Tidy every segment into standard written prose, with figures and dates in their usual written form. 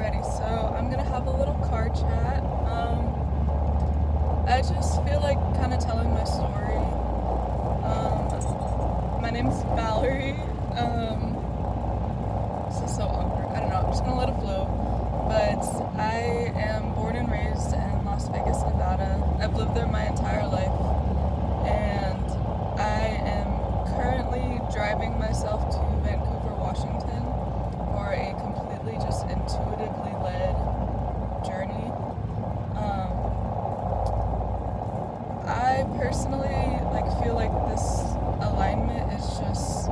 Alrighty, so I'm gonna have a little car chat. I just feel like kind of telling my story. My name's Valerie. This is so awkward. I don't know. I'm just gonna let it flow. But I am born and raised in Las Vegas, Nevada. I've lived there my entire life, and I am currently driving myself to Vancouver, Washington, for a completely just intuitively led journey. I personally feel like this alignment is just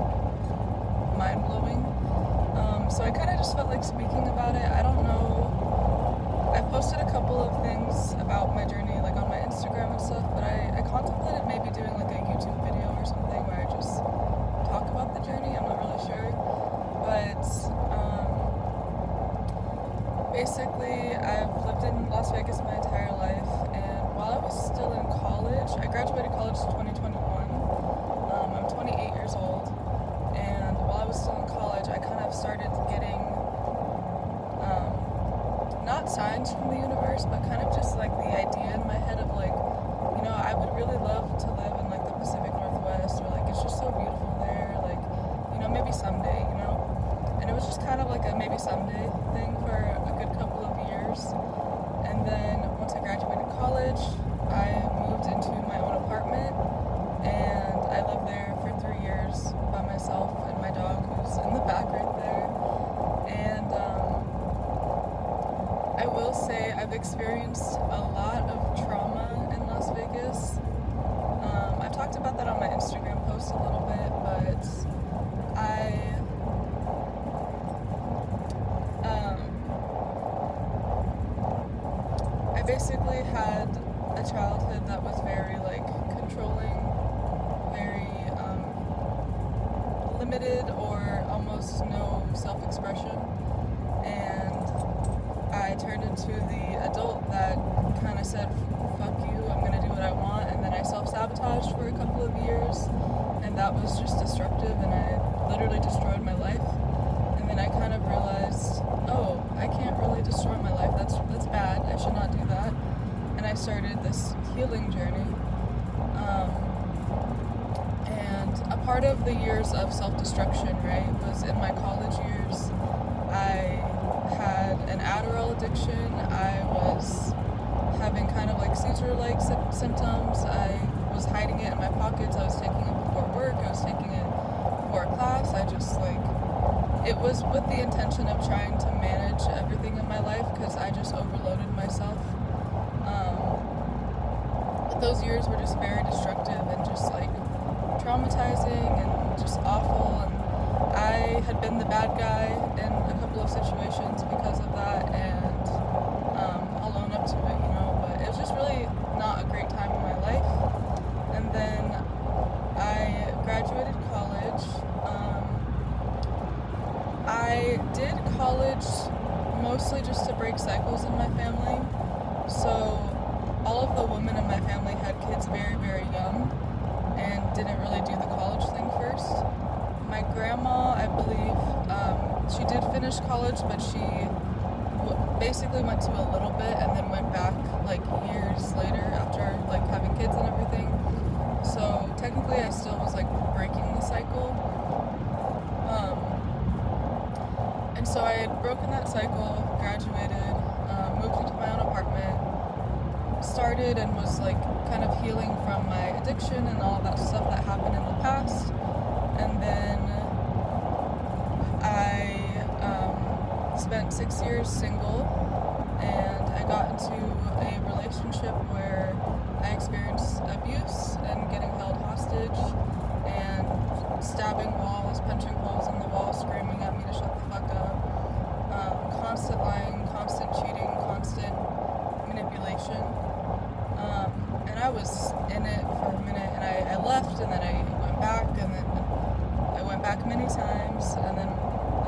mind-blowing. So I kind of just felt like speaking about it. I don't know. I've posted a couple of things about my journey on my Instagram and stuff, but I contemplated maybe doing a YouTube video or something where I just talk about the journey. I'm not really sure. But basically, I've lived in Las Vegas my entire life, and while I was still in college, I graduated college in 2021. I'm 28 years old, and while I was still in college, I kind of started getting not signs from the universe, but kind of just the idea in my head of I would really love to live in the Pacific Northwest, or it's just so beautiful there, maybe someday, and it was just kind of a maybe someday thing for a good couple of years. And then once I graduated college, I moved into my own apartment, and I lived there for 3 years by myself and my dog, who's in the back right there. And I will say I've experienced a lot of trauma in Las Vegas. I've talked about that on my Instagram post a little bit, but I basically had a childhood that was very controlling, very limited, or almost no self-expression, and I turned into the adult that kind of said, fuck you, I'm gonna do what I want, and then I self-sabotaged for a couple of years, and that was just destructive, and I literally destroyed my life. And then I kind of realized, oh, I can't really destroy my life, that's bad, I should not do that. And I started this healing journey. And a part of the years of self-destruction, right, was in my college years. I had an Adderall addiction. I was having kind of seizure-like symptoms. I was hiding it in my pockets. I was taking it before work. I was taking it before class. I just it was with the intention of trying to manage everything in my life, because I just overloaded myself. Those years were just very destructive and just traumatizing and just awful, and I had been the bad guy in a couple of situations because of that, and I'll own up to it, but it was just really not a great time in my life. And then I graduated college. I did college mostly just to break cycles in my family. So all of the women in my family had kids very, very young and didn't really do the college thing first. My grandma, I believe, she did finish college, but she basically went to a little bit and then went back years later after having kids and everything. So technically I still was breaking the cycle. And so I had broken that cycle, graduated, moved into my own apartment, started and was kind of healing from my addiction and all of that stuff that happened in the past. And then I spent 6 years single, and I got into a relationship where I experienced abuse and getting held hostage and stabbing walls, punching holes in the wall, screaming at me to shut the fuck up, constant lying, constant cheating, constant manipulation. And I was in it for a minute, and I left, and then I went back, and then I went back many times, and then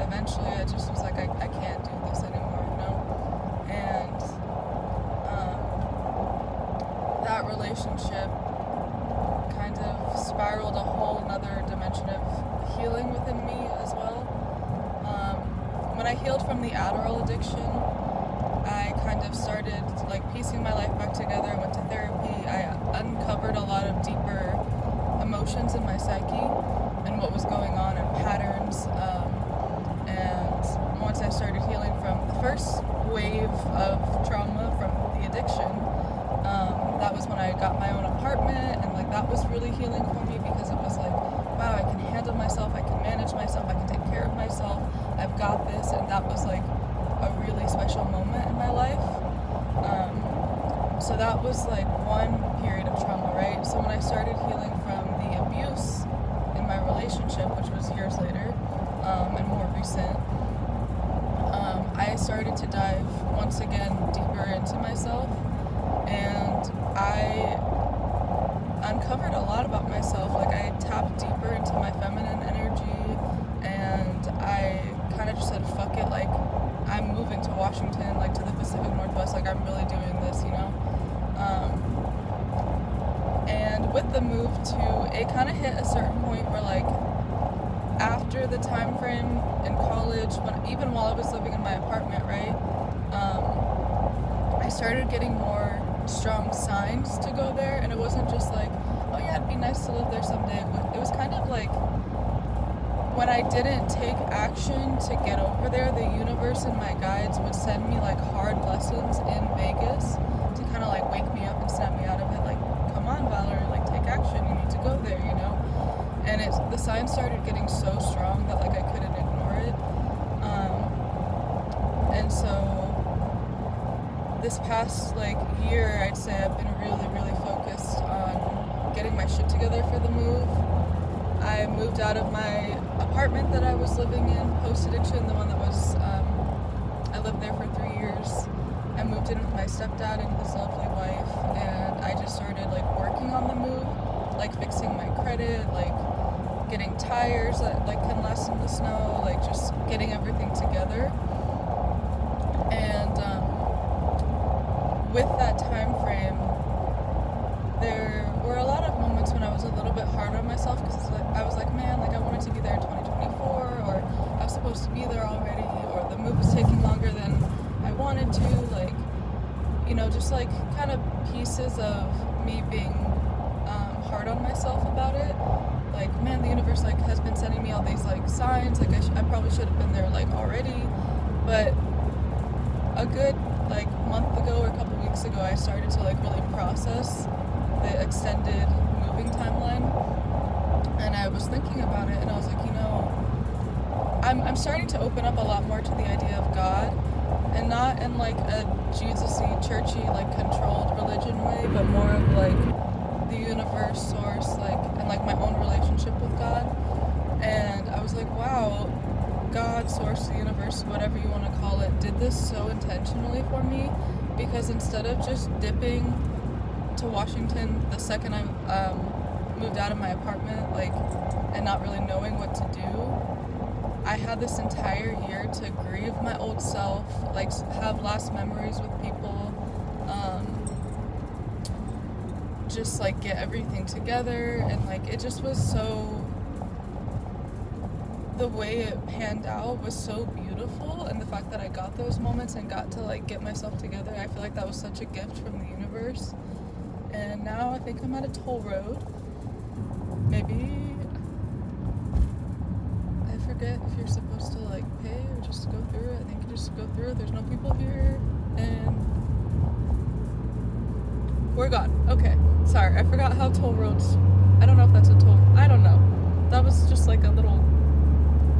eventually I just was I can't do this anymore, And that relationship kind of spiraled a whole another dimension of healing within me as well. When I healed from the Adderall addiction, I kind of started like piecing my life back together. I went to therapy. I uncovered a lot of deeper emotions in my psyche and what was going on and patterns. And once I started healing from the first wave of trauma from the addiction, that was when I got my own apartment, and like that was really healing for me, because it was like, wow, I can handle myself, I can manage myself, I can take care of myself, I've got this. And that was like a really special moment in my life. So that was like one period of trauma, right? So when I started healing from the abuse in my relationship, which was years later, and more recent, I started to dive once again deeper into myself, and I uncovered a lot about myself. Like I tapped deeper into my feminine energy, and I kind of just said, fuck it, like I'm moving to Washington, like to the Pacific Northwest, like I'm really doing this, you know? And with the move too, it kind of hit a certain point where like after the time frame in college, even while I was living in my apartment, right, I started getting more strong signs to go there. And it wasn't just like, oh yeah, it'd be nice to live there someday. It was kind of like, when I didn't take action to get over there, the universe and my guides would send me like hard lessons in Vegas to kind of like wake me up and snap me out of it. Like, come on, Valerie, like take action. You need to go there, you know? And the signs started getting so strong that like I couldn't ignore it. And so this past like year, I'd say I've been really, really focused on getting my shit together for the move. I moved out of my apartment that I was living in post-addiction, the one that was, I lived there for 3 years. I moved in with my stepdad and his lovely wife, and I just started like working on the move, like fixing my credit, like getting tires that like can last in the snow, like just getting everything together. And with that time frame, there were a lot of moments when I was a little bit hard on myself, because like, I was like, man, like I wanted to be there in 2024, or I was supposed to be there already, or the move was taking longer than I wanted to, like, you know, just like kind of pieces of me being hard on myself about it. Like, man, the universe like has been sending me all these like signs, like I probably should have been there like already. But a good like month ago or a couple weeks ago, I started to like really process the extended moving timeline, and I was thinking about it, and I was like, you know, I'm starting to open up a lot more to the idea of God, and not in like a Jesus-y, churchy, like controlled religion way, but more of like the universe, source, like, and like my own relationship with God. And I was like, wow, God, source, the universe, whatever you want to call it, did this so intentionally for me, because instead of just dipping to Washington the second I moved out of my apartment, like, and not really knowing what to do, I had this entire year to grieve my old self, like have last memories with people, just like get everything together, and like it just was so, the way it panned out was so beautiful, and the fact that I got those moments and got to like get myself together, I feel like that was such a gift from the universe. And now I think I'm at a toll road. Maybe, I forget if you're supposed to like pay or just go through it. I think you just go through it. There's no people here, and we're gone. Okay, sorry, I forgot how toll roads, I don't know if that's a toll, I don't know. That was just like a little,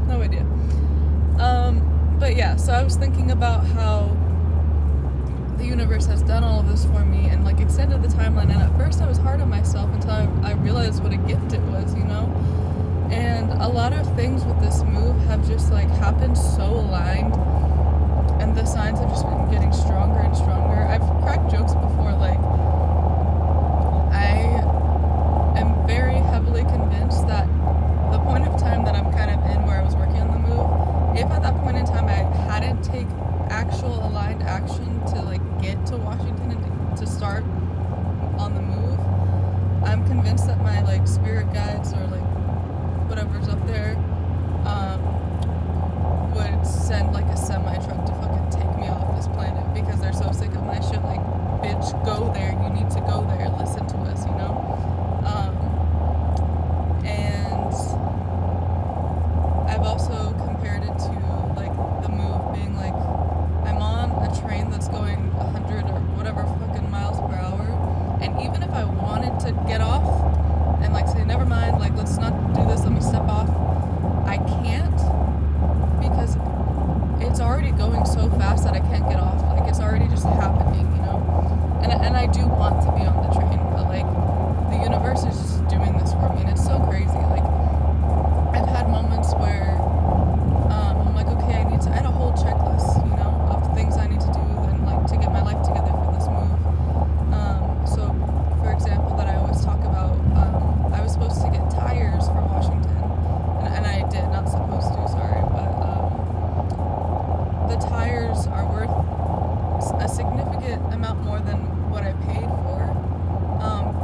no idea. But yeah, so I was thinking about how the universe has done all of this for me and like extended the timeline, and at first I was hard on myself until I realized what a gift it was, you know? And a lot of things with this move have just like happened so aligned, and the signs have just been getting stronger and stronger. I've cracked jokes before, like I am very heavily convinced that the point of time that I'm kind of in where I was working on the move, if at that point in time I hadn't take actual aligned action to like get to Washington and to start on the move, I'm convinced that my like spirit guides or like whatever's up there would send like a semi truck to fucking take me off this planet because they're so sick of my shit. Like, bitch, go there. You need to go there. Listen to us, you know? And I've also compared it to like the move being like, I'm on a train that's going 100 or whatever fucking miles per hour, and even if I wanted to get off and like say, never mind, like let's not do this, let me step off, I can't, because it's already going so fast that I can't get off. Like, it's already just happening, you know? And I do want to be on the train, but like the universe is just doing this for me, and it's so crazy. Like, I've had moments where I'm like, okay, I had a whole checklist, you know, of things I need to do and like to get my life together for this move. So for example, that I always talk about, I was supposed to get tires for Washington, and I did, not supposed to, sorry, but the tires are worth a significant amount more than what I paid for,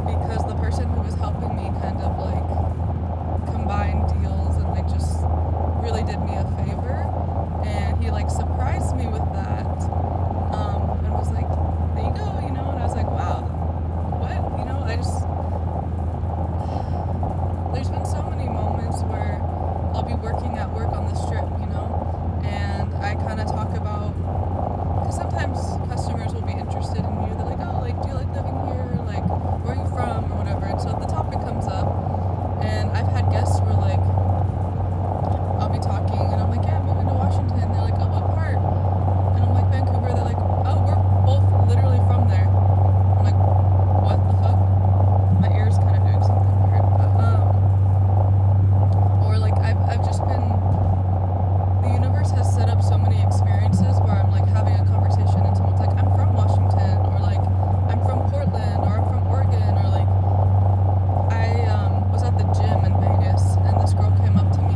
because the person who was helping me kind of like combined deals and like just really did me a favor, and he like surprised me with that, and was like, there you go, you know, and I was like, wow, what, you know, there's been so many moments where I'll be working at work on this trip, you know, and I kind of talk about, because sometimes customers will be interested in you, they're like, oh, like, do you like living here, like, where are you from, or whatever, and so the topic comes up, and I've had guests where like, I'll be talking, and I'm like, yeah, I'm moving to Washington, they're like, oh, what part, and I'm like, Vancouver, they're like, oh, we're both literally from there. I'm like, what the fuck? My ear's kind of doing something weird, but, or like, I've just been, the universe has set up so many experiences where I'm like having a conversation and someone's like, I'm from Washington, or like, I'm from Portland, or I'm from Oregon, or like, I was at the gym in Vegas, and this girl came up to me,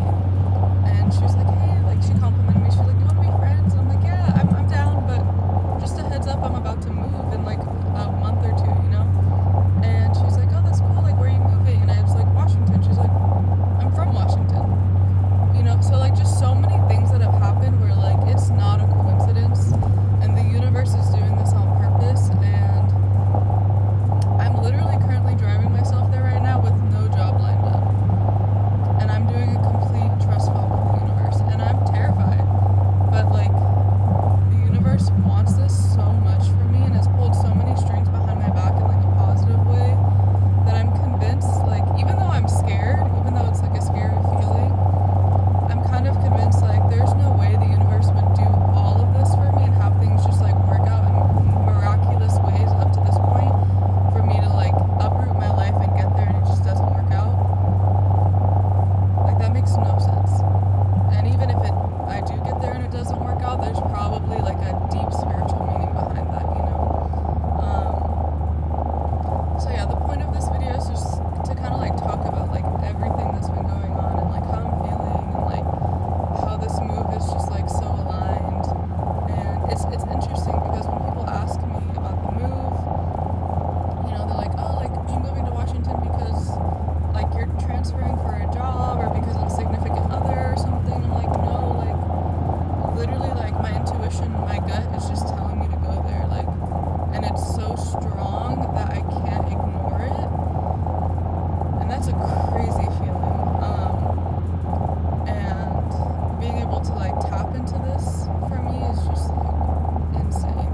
and she was like, hey, like, she complimented me, she was like, you want to be friends? And I'm like, yeah, I'm down, but just a heads up, I'm about to move in like a month or two, you know? And she's like, oh, that's cool, like, where are you moving? And I was like, Washington. She's like, I'm from Washington, you know? So like, just so many things that have happened where like, it's not a coincidence, and the universe is doing this on purpose, and I'm literally currently driving myself there right now with no job lined up, and I'm doing a complete trust fall with the universe, and I'm terrified, but like, the universe wants this so much for me and has pulled so many strings behind my back in like a positive way, that I'm convinced, like, even though I'm scared, even though it's like a scary feeling, I'm kind of convinced like there's no way the universe would do all of this for me and have things just like work out in miraculous ways up to this point for me to like uproot my life and get there, and it just doesn't work out. Like, that makes no sense. And even if I do get there and it doesn't work out, there's probably like a deep spiritual meaning behind that, you know? So yeah, the point of this video is just to kind of like talk about like everything that's been going on, and like how I'm feeling, and like how this move is just like so aligned. And it's interesting because when people ask me about the move, you know, they're like, oh, like, are you moving to Washington because like you're transferring for a job, or because of a significant other or something? I'm like, no, like, literally, like, my intuition, my gut is just telling me to go there, like, and it's so strong that I can't ignore it, and that's a crazy feeling, and being able to like tap into this for me is just like insane.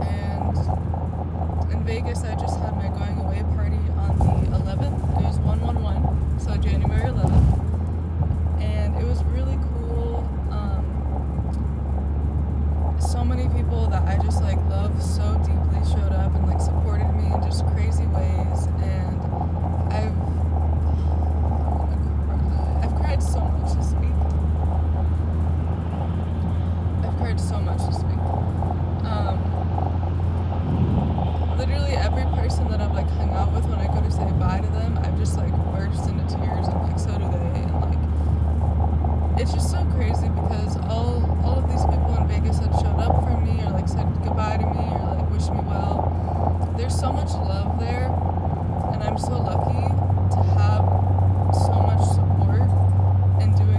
And in Vegas, I just had my going away party on the 11th. It was 1/11, so January 11th, and it was really cool. So many people that I just like love so deeply showed up and like supported me in just crazy ways, and I've cried so much this week. I've cried so much this week. Literally every person that I've like hung out with, when I go to say bye to them, I've just like burst into tears, and like so do they, and like it's just so crazy because all of these people in Vegas had showed up for me, or like said goodbye to me, or like wished me well. There's so much love there, and I'm so lucky to have so much support in doing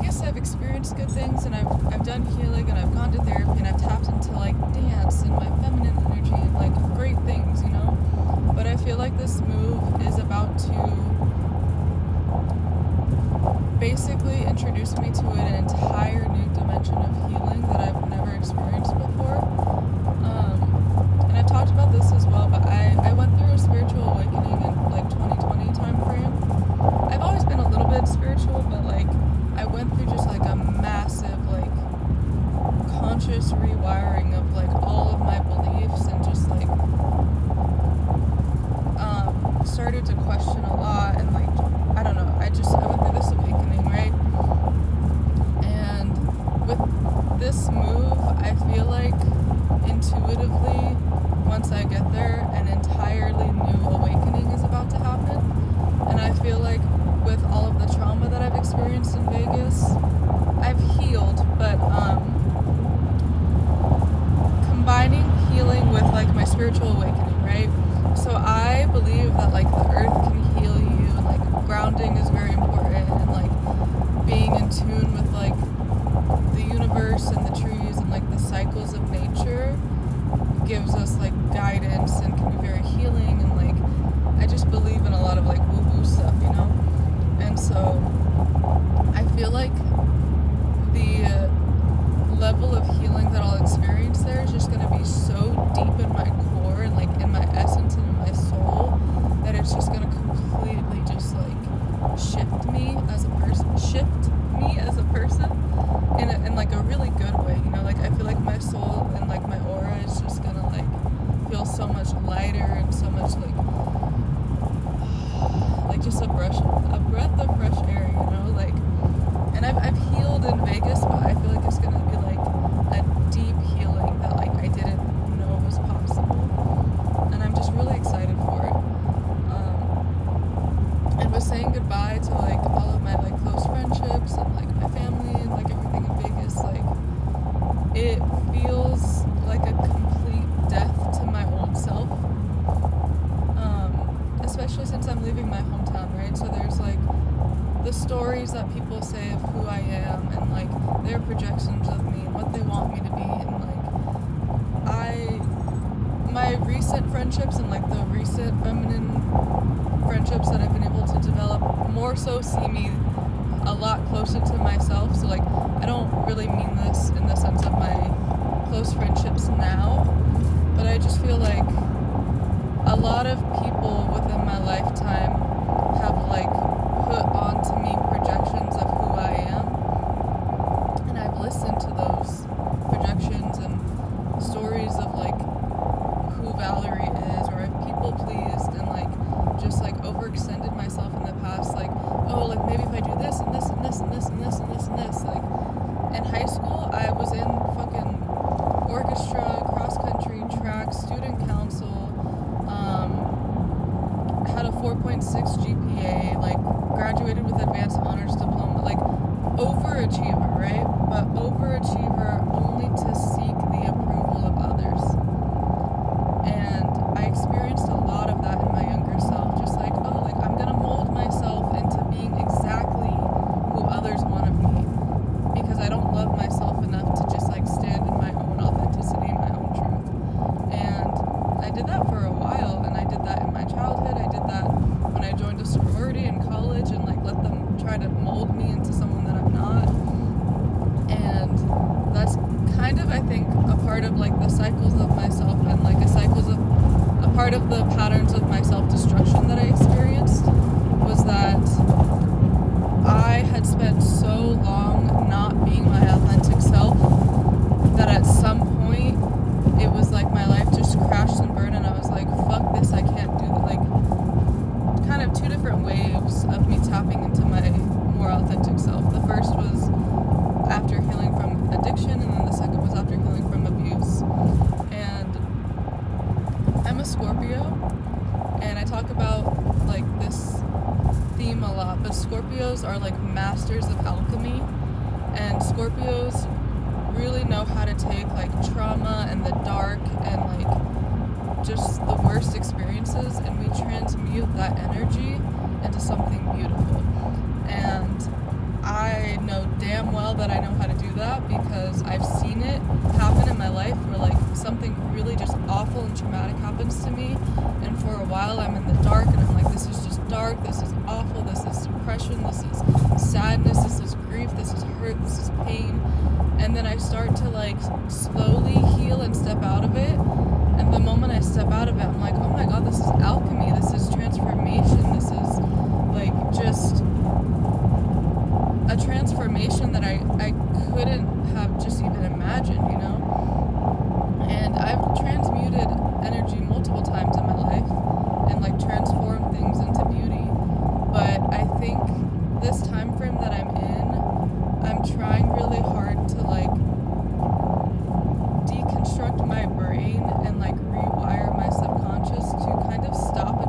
Vegas, I've experienced good things, and I've done healing, and I've gone to therapy, and I've tapped into like dance and my feminine energy and like great things, you know. But I feel like this move is about to basically introduce me to an entire new dimension of healing that I've never experienced before. And I talked about this as well, but I went through a spiritual awakening in like 2020 time frame. I've always been a little bit spiritual, but like I went through just like a massive like conscious rewiring of like all of my beliefs, and just like started to question a lot, and like I don't know, I went through this awakening, right? And with this move, I feel like intuitively, once I get there, an entirely new awakening is about to happen. And I feel like with all of the trauma that I've experienced in Vegas, I've healed, but combining healing with like my spiritual awakening, right? So I believe that like the earth can heal you, and like grounding is very important, and like being in tune with like the universe and the trees and like the cycles of nature gives us like guidance and can be very healing. And like I just believe in a lot of like woo-woo stuff, you know. And so I feel like the level of healing that I'll experience there is just going to be so deep in my core and like in my essence and in my soul that it's just going to completely just like shift me as a person in like a really good way, you know. Like I feel like my soul and like my aura is just going to like feel so much lighter and so much like just a breath of fresh air, you know. Like, and I've healed in Vegas, but I feel like it's gonna be like a deep healing that like I didn't know was possible, and I'm just really excited for it. And with saying goodbye to like all of my like close friendships and like my family and like everything in Vegas, like it feels like a complete death to my old self. Especially since I'm leaving my hometown, right? So there's like the stories that people say of who I am, and like their projections of me and what they want me to be, and like my recent friendships and like the recent feminine friendships that I've been able to develop more so see me a lot closer to myself. So like I don't really mean this in the sense of my close friendships now, but I just feel like a lot of people within my lifetime have like put onto me projections of who I am, and I've listened to those projections and stories of like who Valerie is, or I've people pleased and like just like overextended myself in the past, like, oh, like maybe if I do this and this and this and this and this and this and this. Like in high school I was in fucking orchestra, cross country, track, student council, had a 4.6 GPA, like graduated with advanced honors diploma, like overachiever, right? But overachiever only to seek the approval of others. And I experienced a lot of that in my younger self, just like, oh, like I'm gonna mold myself into being exactly who others want of me, because I don't love myself enough to just like stand in my own authenticity and my own truth. And I did that for a while, and I did that in my childhood. I did that when I joined a sorority in college, and like let them try to mold me into someone that I'm not. And that's kind of, I think, a part of like the cycles of myself, and like a part of the patterns of my self-destruction that I experienced was that I had spent so long not being my authentic self that at some point it was like my life just crashed and burned, and I was like, fuck this, I can't do that. Like kind of two different waves of me tapping into my more authentic self. The first was after healing from addiction, and then the second was after healing from abuse. And I'm a Scorpio, and I talk about like this theme a lot, but Scorpios are like masters of alchemy, and Scorpios really know how to take like trauma and the dark and like just the worst experiences, and we transmute that energy into something beautiful. And I know damn well that I know how to do that because I've seen it happen in my life where like something really just awful and traumatic happens to me, and for a while I'm in the dark and I'm like, this is just dark, this is awful, this is depression, this is sadness, this is grief, this is hurt, this is pain. And then I start to like slowly heal and step out of it. And the moment I step out of it, I'm like, oh my God, this is alchemy. This is transformation. This is like just a transformation that I couldn't have just even imagined, you know? And I've transmuted energy multiple times in my life and like transformed things into beauty. But I think this time frame that I'm in, I'm trying really hard to like deconstruct my brain and like rewire my subconscious to kind of stop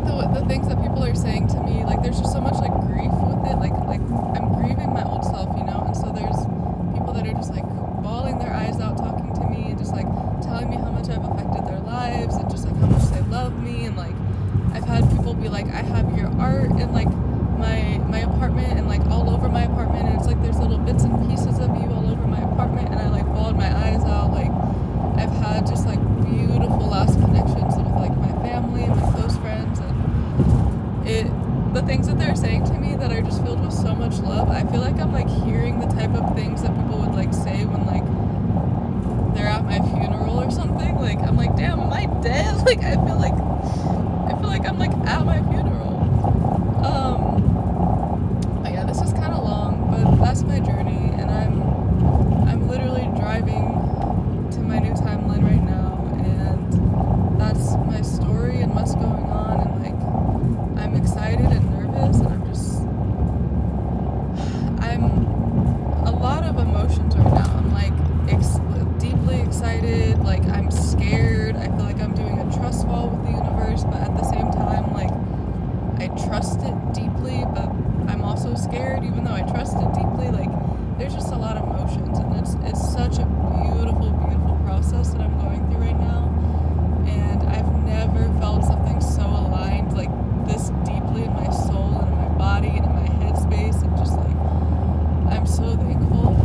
the things that people are saying to me, like there's just so much like grief with it, like I'm grieving my old self, you know, and so there's people that are just like bawling their eyes out talking to me and just like telling me how much I've affected their lives and just like how much they love me. And like I've had people be like, I have your art in like my apartment and like all over my apartment, and it's like there's little bits and pieces of you all over my apartment, and I like bawled my eyes out. Like I've had just like beautiful last connections with like my family and my close friends, and the things that they're saying to me that are just filled with so much love. I feel like I'm like hearing the type of things that people would like say when like they're at my funeral or something. Like I'm like, damn, am I dead? Like I feel like I'm like at my funeral. But yeah, this is kind of long, but that's my journey, and I'm literally driving to my new timeline right now, and that's my story and what's going on. And like I'm excited and nervous, and I'm a lot of emotions right now. I'm like deeply excited, like I'm scared. I feel like I'm doing a trust fall with the universe, but at the same time, like I trust it deeply, but I'm also scared even though I trust it deeply. Like there's just a lot of emotions, and it's such a beautiful, beautiful process that I'm going through right now. And I've never felt something so aligned like this deeply in my soul and in my body and in my headspace, and just like I'm so thankful.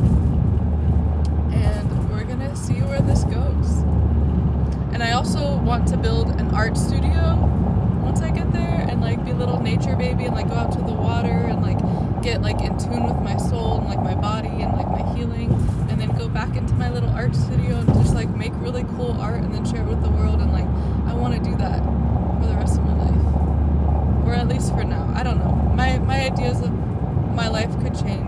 And we're gonna see where this goes. And I also want to build an art studio once I get there, and like be a little nature baby, and like go out to the water and like get like in tune with my soul and like my body and like my healing, and then go back into my little art studio and just like make really cool art and then share it with the world. And like I want to do that for the rest of my life, or at least for now. I don't know. My ideas of my life could change